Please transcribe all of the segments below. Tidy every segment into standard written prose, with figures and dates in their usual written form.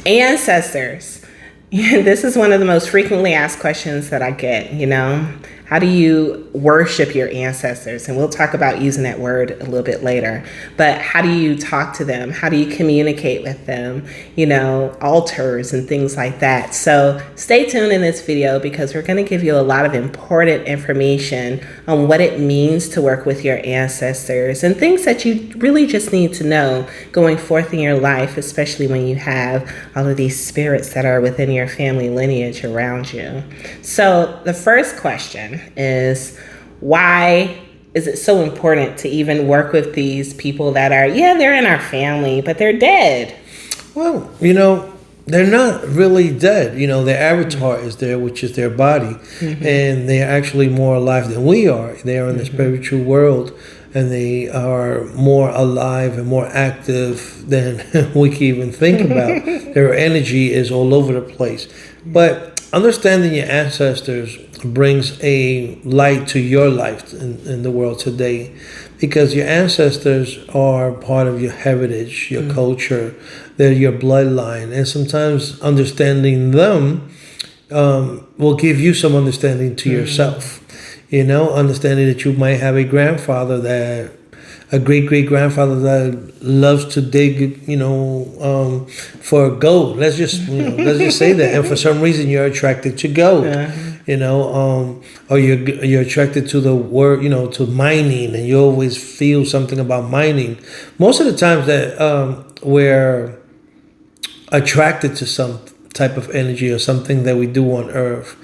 Ancestors. This is one of the most frequently asked questions that I get, How do you worship your ancestors? And we'll talk about using that word a little bit later. But how do you talk to them? How do you communicate with them? Altars and things like that. So stay tuned in this video because we're going to give you a lot of important information on what it means to work with your ancestors and things that you really just need to know going forth in your life, especially when you have all of these spirits that are within your family lineage around you. So the first question is, why is it so important to even work with these people that are, they're in our family, but they're dead? Well, they're not really dead. Their avatar is there, which is their body. And they're actually more alive than we are. They are in the spiritual world, and they are more alive and more active than we can even think about. Their energy is all over the place. But understanding your ancestors brings a light to your life in the world today, because your ancestors are part of your heritage, your culture, they're your bloodline, and sometimes understanding them will give you some understanding to yourself. Understanding that you might have a grandfather a great-great-grandfather that loves to dig, for gold. Let's just say that. And for some reason, you're attracted to gold, or you're attracted to the word, to mining, and you always feel something about mining. Most of the times that we're attracted to some type of energy or something that we do on Earth,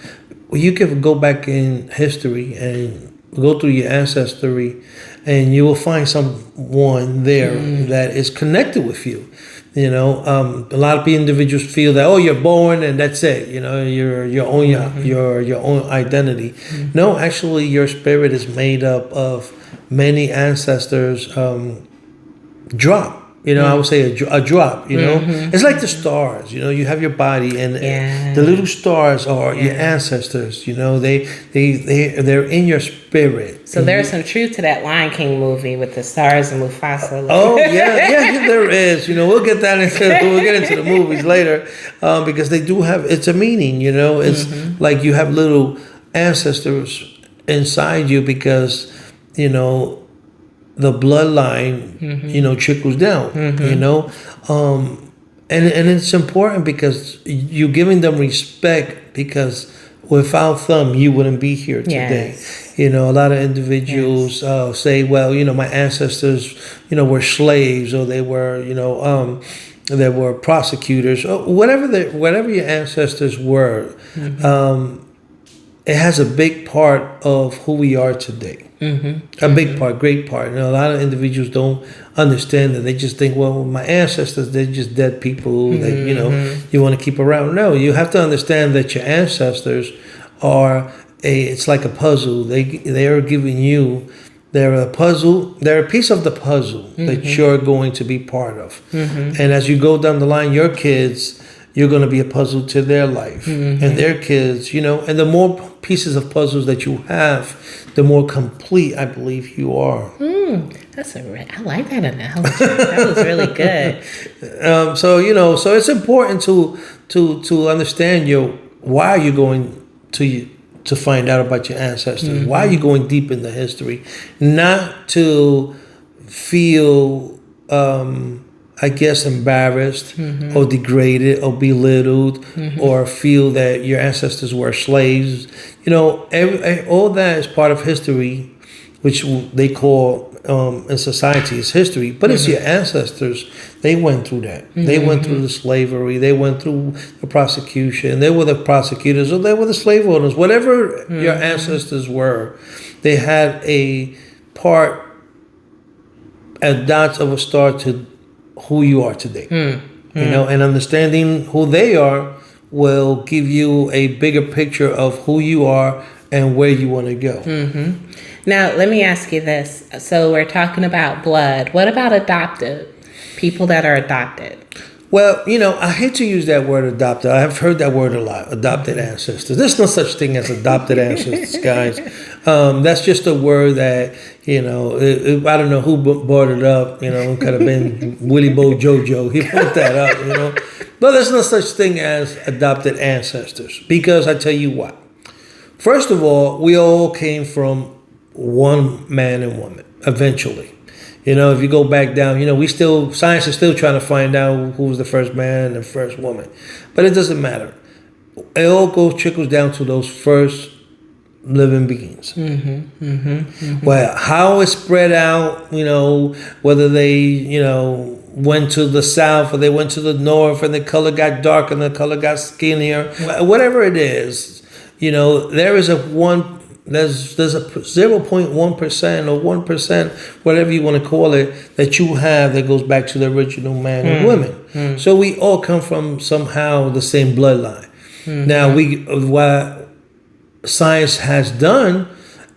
you can go back in history and go through your ancestry, and you will find someone there that is connected with you. A lot of individuals feel that, you're born and that's it. You're your own identity. No, actually, your spirit is made up of many ancestors. Drop. I would say a drop, It's like the stars, you have your body, and the little stars are your ancestors, they're in your spirit. So there's some truth to that Lion King movie with the stars and Mufasa. There is, we'll get into the movies later, because they do have, it's a meaning, it's like you have little ancestors inside you, because, the bloodline, trickles down, and it's important because you're giving them respect, because without them, you wouldn't be here today. A lot of individuals say, well, my ancestors, were slaves, or they were, they were prosecutors, or whatever your ancestors were. It has a big part of who we are today. A big part, great part. A lot of individuals don't understand that. They just think, well, my ancestors, they're just dead people that, you want to keep around. No, you have to understand that your ancestors are it's like a puzzle. They are giving you, they're a puzzle, they're a piece of the puzzle that you're going to be part of. And as you go down the line, your kids, you're going to be a puzzle to their life and their kids, and the more pieces of puzzles that you have, the more complete I believe you are. I like that analogy. That was really good. So it's important to understand why are you going to find out about your ancestors? Why are you going deep in the history? Not to feel embarrassed or degraded or belittled or feel that your ancestors were slaves. All that is part of history, which they call in society is history, but it's your ancestors. They went through that. They went through the slavery. They went through the prosecution. They were the prosecutors, or they were the slave owners. Whatever your ancestors were, they had a part, a dot of a star to who you are today. And understanding who they are will give you a bigger picture of who you are and where you want to go. Now, let me ask you this. So we're talking about blood. What about adopted? People that are adopted? Well, I hate to use that word adopted. I've heard that word a lot, adopted ancestors. There's no such thing as adopted ancestors, guys. That's just a word that, I don't know who brought it up. It could have been Willie Bo Jojo. He put that up, No, there's no such thing as adopted ancestors, because I tell you what. First of all, we all came from one man and woman eventually. You know, if you go back down, you know, science is still trying to find out who was the first man and the first woman. But it doesn't matter. It all trickles down to those first living beings. Well, how it's spread out, you know, whether they, you know, went to the south or they went to the north and the color got darker and the color got skinnier, whatever it is, you know, there's a 0.1% or 1%, whatever you want to call it, that you have that goes back to the original man and women. So we all come from somehow the same bloodline. Now, what science has done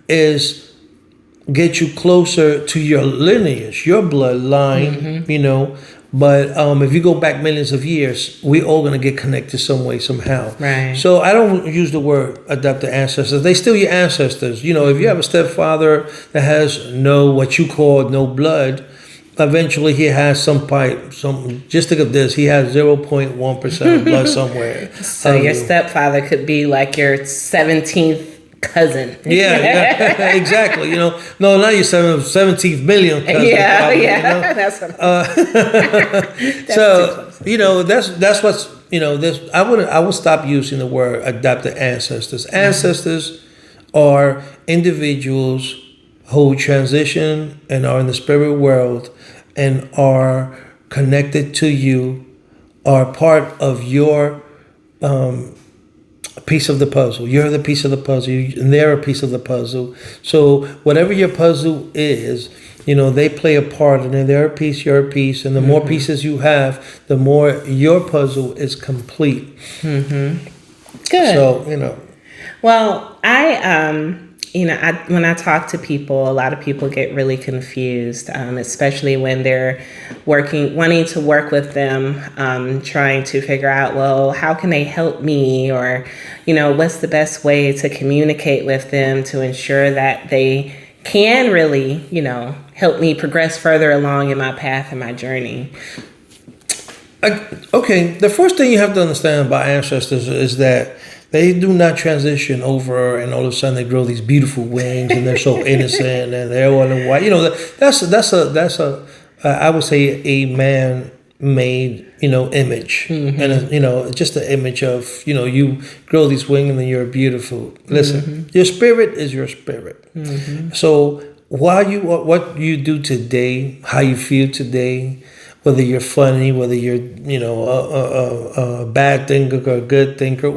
is get you closer to your lineage, your bloodline, you know. But if you go back millions of years, we all going to get connected some way, somehow. Right. So I don't use the word adopted ancestors. They still your ancestors. You know, if you have a stepfather that has what you call no blood, eventually he has some pipe. Just think of this: he has 0.1% of blood somewhere. So your stepfather could be like your 17th cousin. Yeah, exactly. You know, no, not your 17th million cousin. Yeah, probably, yeah, you know? that's what So you know, that's what's, you know, I would stop using the word adopted ancestors. Ancestors are individuals who transition and are in the spirit world and are connected to you, are part of your piece of the puzzle. You're the piece of the puzzle, and they're a piece of the puzzle. So whatever your puzzle is, you know, they play a part, and they're a piece, you're a piece, and the more pieces you have, the more your puzzle is complete. Good. So, you know. Well, when I talk to people, a lot of people get really confused, especially when they're wanting to work with them, trying to figure out, well, how can they help me? Or, you know, what's the best way to communicate with them to ensure that they can really, you know, help me progress further along in my path and my journey? Okay, the first thing you have to understand about ancestors is that they do not transition over and all of a sudden they grow these beautiful wings and they're so innocent and they're all in white. You know, that's I would say a man-made, you know, image, and you know, just the image of, you know, you grow these wings and then you're beautiful. Listen, your spirit is your spirit. So what you do today, how you feel today, whether you're funny, whether you're, you know, a bad thinker or a good thinker,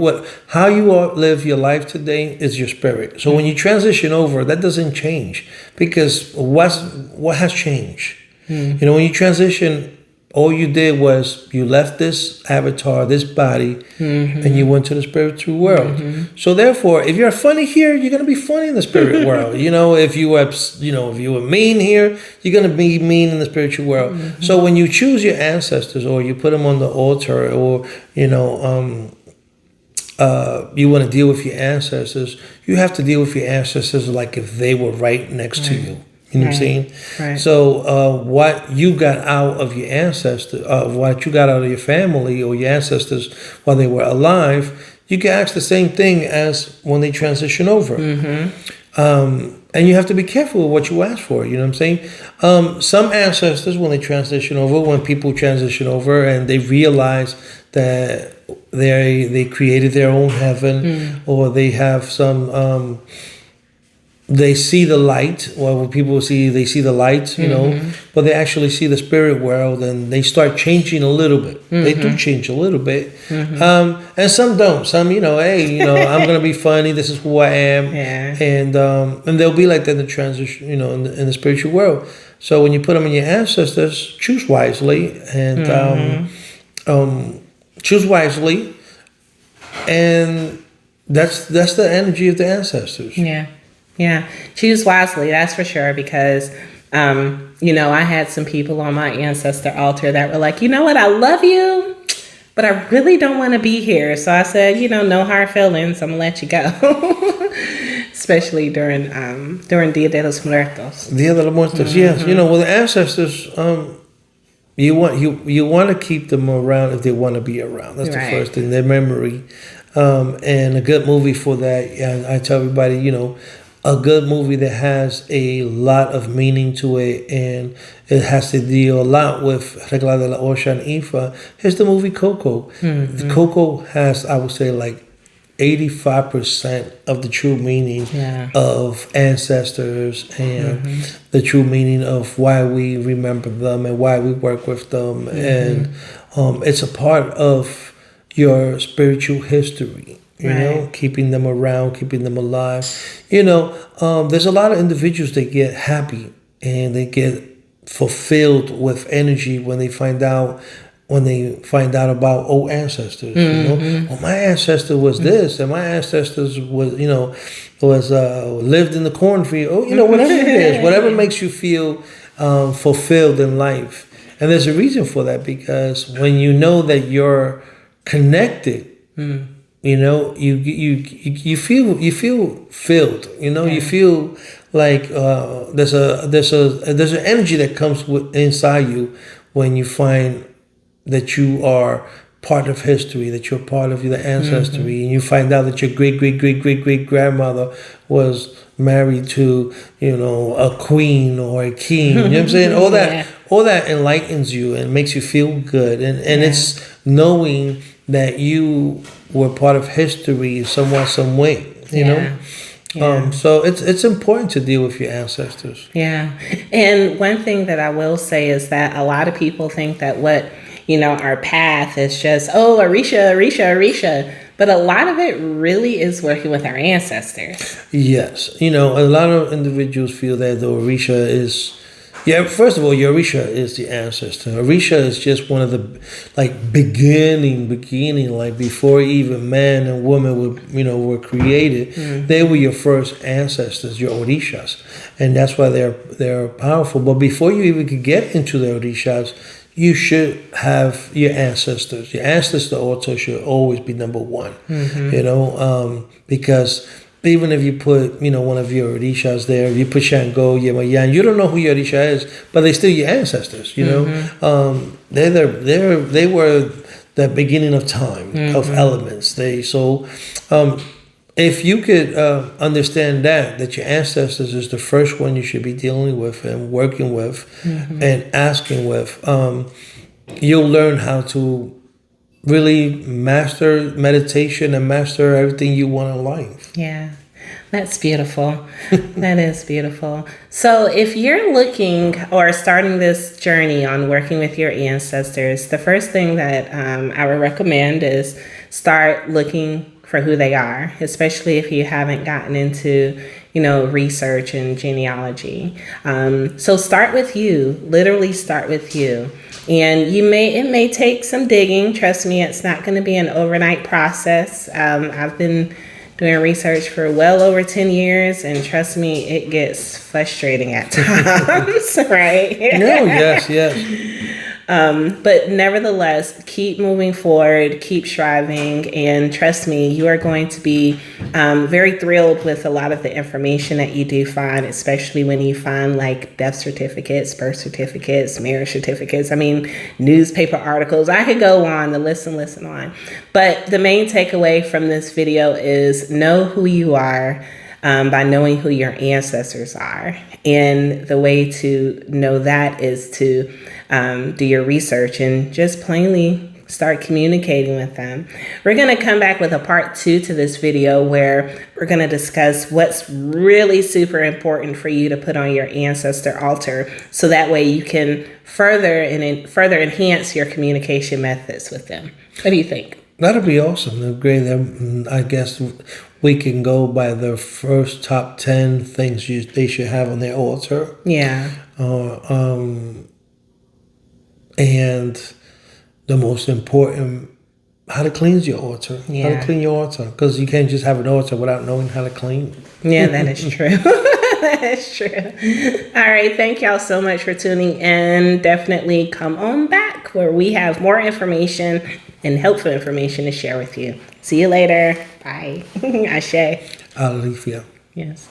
how you live your life today is your spirit. So when you transition over, that doesn't change, because what has changed? You know, when you transition, all you did was you left this avatar, this body, and you went to the spiritual world. So therefore, if you're funny here, you're gonna be funny in the spirit world. You know, if you were mean here, you're gonna be mean in the spiritual world. So when you choose your ancestors, or you put them on the altar, or you know, you want to deal with your ancestors, you have to deal with your ancestors like if they were right next to you. You know what I'm saying? Right. So what you got out of your ancestors, what you got out of your family or your ancestors while they were alive, you can ask the same thing as when they transition over. And you have to be careful with what you ask for. You know what I'm saying? Some ancestors, when they transition over, when people transition over and they realize that they created their own heaven, or they have some... they see the light. Well, when people they see the light, you know, but they actually see the spirit world, and they start changing a little bit. They do change a little bit, and some don't. Some, you know, hey, you know, I'm gonna be funny. This is who I am, and they'll be like that in the transition, you know, in the spiritual world. So when you put them in your ancestors, choose wisely, and choose wisely, and that's the energy of the ancestors. Yeah, choose wisely, that's for sure, because, you know, I had some people on my ancestor altar that were like, you know what, I love you, but I really don't want to be here. So I said, you know, no hard feelings, I'm going to let you go. Especially during Dia de los Muertos. Dia de los Muertos, yes. You know, well, the ancestors, You want to keep them around if they want to be around. That's the first thing. Their memory, and a good movie for that. Yeah, I tell everybody, a good movie that has a lot of meaning to it, and it has to deal a lot with Regla de la Ocha and Ifa. Here's the movie Coco. Mm-hmm. Coco has, I would say, like 85% of the true meaning of ancestors and the true meaning of why we remember them and why we work with them. And it's a part of your spiritual history, you know, keeping them around, keeping them alive. There's a lot of individuals that get happy and they get fulfilled with energy when they find out about old ancestors. Well, my ancestor was this, and my ancestors was lived in the cornfield. Whatever it is, whatever makes you feel fulfilled in life. And there's a reason for that, because when you know that you're connected, you feel filled. You feel like there's an energy that comes inside you when you find that you are part of history, that you're part of the ancestry, and you find out that your great grandmother was married to, a queen or a king. You know what I'm saying? All that enlightens you and makes you feel good. And it's knowing that you were part of history somewhat, some way, you know? Yeah. So it's important to deal with your ancestors. Yeah. And one thing that I will say is that a lot of people think that our path is just, Orisha. But a lot of it really is working with our ancestors. Yes. A lot of individuals feel that the Orisha is, first of all, your Orisha is the ancestor. Orisha is just one of the, beginning, before even man and woman were created. They were your first ancestors, your Orishas. And that's why they're powerful. But before you even could get into the Orishas, you should have your ancestors. Your ancestor also should always be number one, because even if you put, one of your Orishas there, you put Shango, Yemayan, you don't know who your Orisha is, but they're still your ancestors, They were the beginning of time, of elements. If you could understand that your ancestors is the first one you should be dealing with and working with and asking with, you'll learn how to really master meditation and master everything you want in life. Yeah, that's beautiful. That is beautiful. So if you're looking or starting this journey on working with your ancestors, the first thing that I would recommend is start looking for who they are, especially if you haven't gotten into, research and genealogy. So start with you, literally start with you. And it may take some digging. Trust me, it's not going to be an overnight process. I've been doing research for well over 10 years, and trust me, it gets frustrating at times, right? No, yes. But nevertheless, keep moving forward, keep striving, and trust me, you are going to be very thrilled with a lot of the information that you do find, especially when you find death certificates, birth certificates, marriage certificates. Newspaper articles. I could go on, the list on. But the main takeaway from this video is know who you are by knowing who your ancestors are. And the way to know that is to do your research and just plainly start communicating with them. We're going to come back with a part 2 to this video where we're going to discuss what's really super important for you to put on your ancestor altar, so that way you can further enhance your communication methods with them. What do you think? That'd be awesome. Great. I guess we can go by the first top 10 things they should have on their altar. Yeah. And the most important, how to cleanse your altar. Yeah. How to clean your altar. Because you can't just have an altar without knowing how to clean. Yeah, that is true. That is true. All right. Thank y'all so much for tuning in. Definitely come on back where we have more information and helpful information to share with you. See you later. Bye. Ashe. Alifia. Yes.